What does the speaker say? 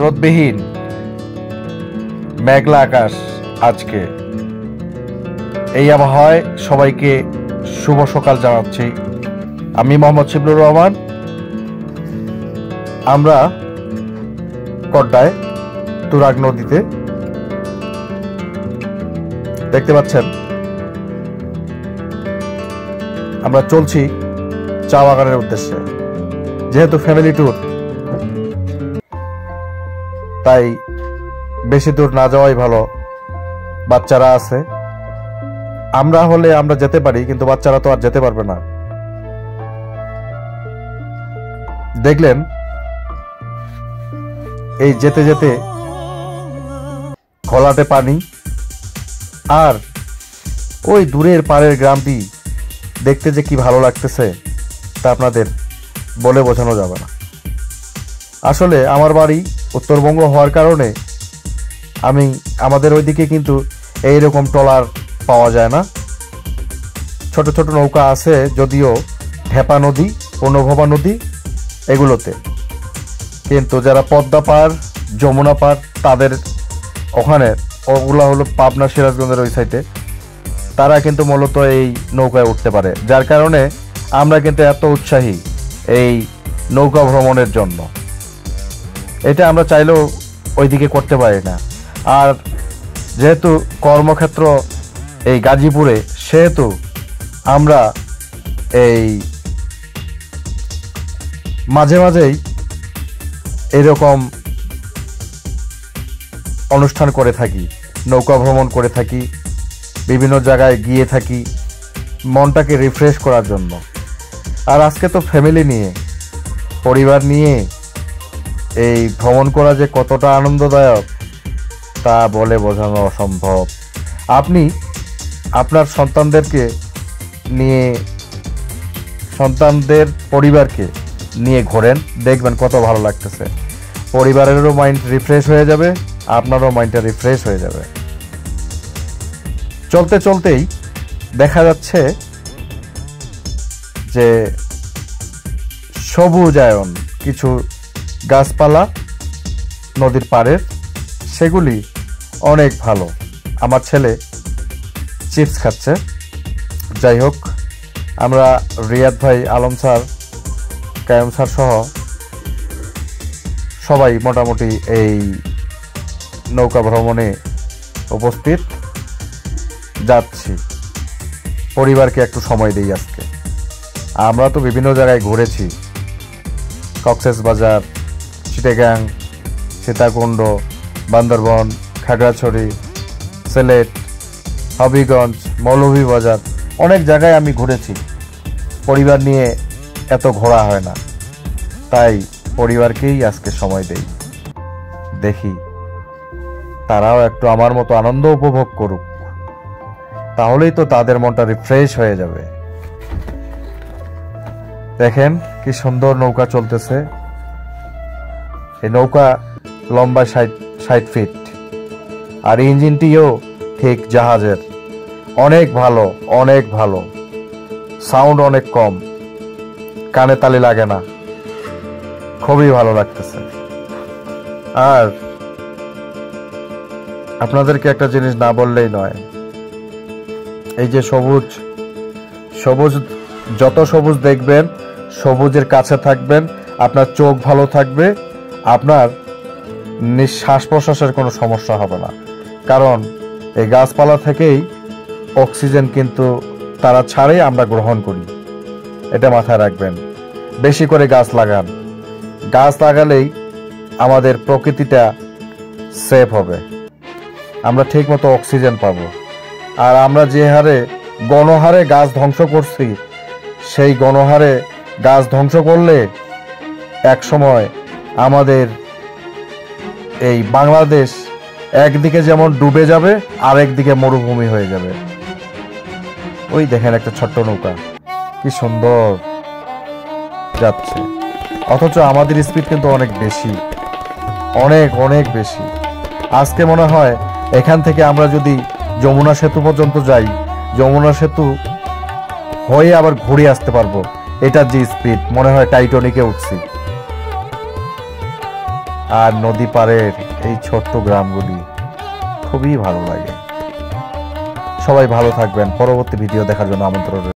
রোদবিহীন মেঘলা আকাশ। আজকে এই আবহাওয়ায় সবাইকে শুভ সকাল জানাচ্ছি। আমি মোহাম্মদ শিবলুর রহমান। আমরা কড্ডায় তুরাগ নদীতে দেখতে পাচ্ছেন আমরা চলছি চা বাগানের উদ্দেশ্যে। যেহেতু ফ্যামিলি ট্যুর, তাই বেশি দূর না যাওয়াই ভালো। বাচ্চারা আছে, আমরা হলে আমরা যেতে পারি, কিন্তু বাচ্চারা তো আর যেতে পারবে না। দেখলেন এই যেতে যেতে ঘোলাটে পানি, আর ওই দূরের পাড়ের গ্রামটি দেখতে যে কি ভালো লাগতেছে তা আপনাদের বলে বোঝানো যাবে না। আসলে আমার বাড়ি উত্তরবঙ্গ হওয়ার কারণে আমাদের ওইদিকে কিন্তু এইরকম ট্রলার পাওয়া যায় না। ছোট ছোট নৌকা আছে, যদিও ঢেপা নদী, পূর্ণভবা নদী এগুলোতে, কিন্তু যারা পদ্মা পার, যমুনা পার, তাদের ওখানে ওগুলা হলো পাবনা, সিরাজগঞ্জের ওই সাইডে, তারা কিন্তু মূলত এই নৌকায় উঠতে পারে। যার কারণে আমরা কিন্তু এত উৎসাহী এই নৌকা ভ্রমণের জন্য। এটা আমরা চাইলেও ওইদিকে করতে পারি না। আর যেহেতু কর্মক্ষেত্র এই গাজীপুরে, সেহেতু আমরা এই মাঝে মাঝেই এরকম অনুষ্ঠান করে থাকি, নৌকা ভ্রমণ করে থাকি, বিভিন্ন জায়গায় গিয়ে থাকি মনটাকে রিফ্রেশ করার জন্য। আর আজকে তো ফ্যামিলি নিয়ে, পরিবার নিয়ে এই ভ্রমণ করা যে কতটা আনন্দদায়ক তা বলে বোঝানো অসম্ভব। আপনি আপনার সন্তানদেরকে নিয়ে, সন্তানদের পরিবারকে নিয়ে ঘোরেন, দেখবেন কত ভালো লাগতেছে। পরিবারেরও মাইন্ড রিফ্রেশ হয়ে যাবে, আপনারও মাইন্ডটা রিফ্রেশ হয়ে যাবে। চলতে চলতেই দেখা যাচ্ছে যে সবুজায়ন, কিছু গাছপালা নদীর পাড়ের, সেগুলি অনেক ভালো। আমার ছেলে চিপস খাচ্ছে। যাই হোক, আমরা রিয়াদ ভাই, আলম স্যার, কায়েম স্যার সহ সবাই মোটামুটি এই নৌকা ভ্রমণে উপস্থিত। যাচ্ছি, পরিবারকে একটু সময় দিই আজকে। আমরা তো বিভিন্ন জায়গায় ঘুরেছি, কক্সবাজার, চিটাগাং, সীতাকুণ্ড, বান্দরবন, খাগড়াছড়ি, সিলেট, হবিগঞ্জ, মৌলভীবাজার, অনেক জায়গায় আমি ঘুরেছি। পরিবার নিয়ে এত ঘোরা হয় না, তাই পরিবারকেই আজকে সময় দেই। দেখি তারাও একটু আমার মতো আনন্দ উপভোগ করুক, তাহলেই তো তাদের মনটা রিফ্রেশ হয়ে যাবে। দেখেন কি সুন্দর নৌকা চলতেছে। এই নৌকা লম্বা 60 ফিট, আর ইঞ্জিনটিও ঠিক জাহাজের। অনেক ভালো, অনেক ভালো। সাউন্ড অনেক কম, কানে তালি লাগে না, খুবই ভালো লাগতেছে। আর আপনাদেরকে একটা জিনিস না বললেই নয়, এই যে সবুজ সবুজ, যত সবুজ দেখবেন, সবুজের কাছে থাকবেন, আপনার চোখ ভালো থাকবে, আপনার নিঃশ্বাস প্রশ্বাসের কোনো সমস্যা হবে না। কারণ এই গাছপালা থেকেই অক্সিজেন কিন্তু তারা ছাড়াই আমরা গ্রহণ করি। এটা মাথায় রাখবেন। বেশি করে গাছ লাগান। গাছ লাগালেই আমাদের প্রকৃতিটা সেফ হবে, আমরা ঠিক মতো অক্সিজেন পাবো। আর আমরা যে হারে গণহারে গাছ ধ্বংস করছি, সেই গণহারে গাছ ধ্বংস করলে এক সময় আমাদের এই বাংলাদেশ একদিকে যেমন ডুবে যাবে, আর একদিকে মরুভূমি হয়ে যাবে। ওই দেখেন একটা ছোট্ট নৌকা কি সুন্দর যাচ্ছে, অথচ আমাদের স্পিড কিন্তু অনেক বেশি, অনেক অনেক বেশি। আজকে মনে হয় এখান থেকে আমরা যদি যমুনা সেতু পর্যন্ত যাই, যমুনা সেতু হয়ে আবার ঘুরে আসতে পারবো। এটার যে স্পিড, মনে হয় টাইটানিকে উঠছি। আর নদী পাড়ের এই ছোট্ট গ্রামগুলি খুবই ভালো লাগে। সবাই ভালো থাকবেন। পরবর্তী ভিডিও দেখার জন্য আমন্ত্রণ রইল।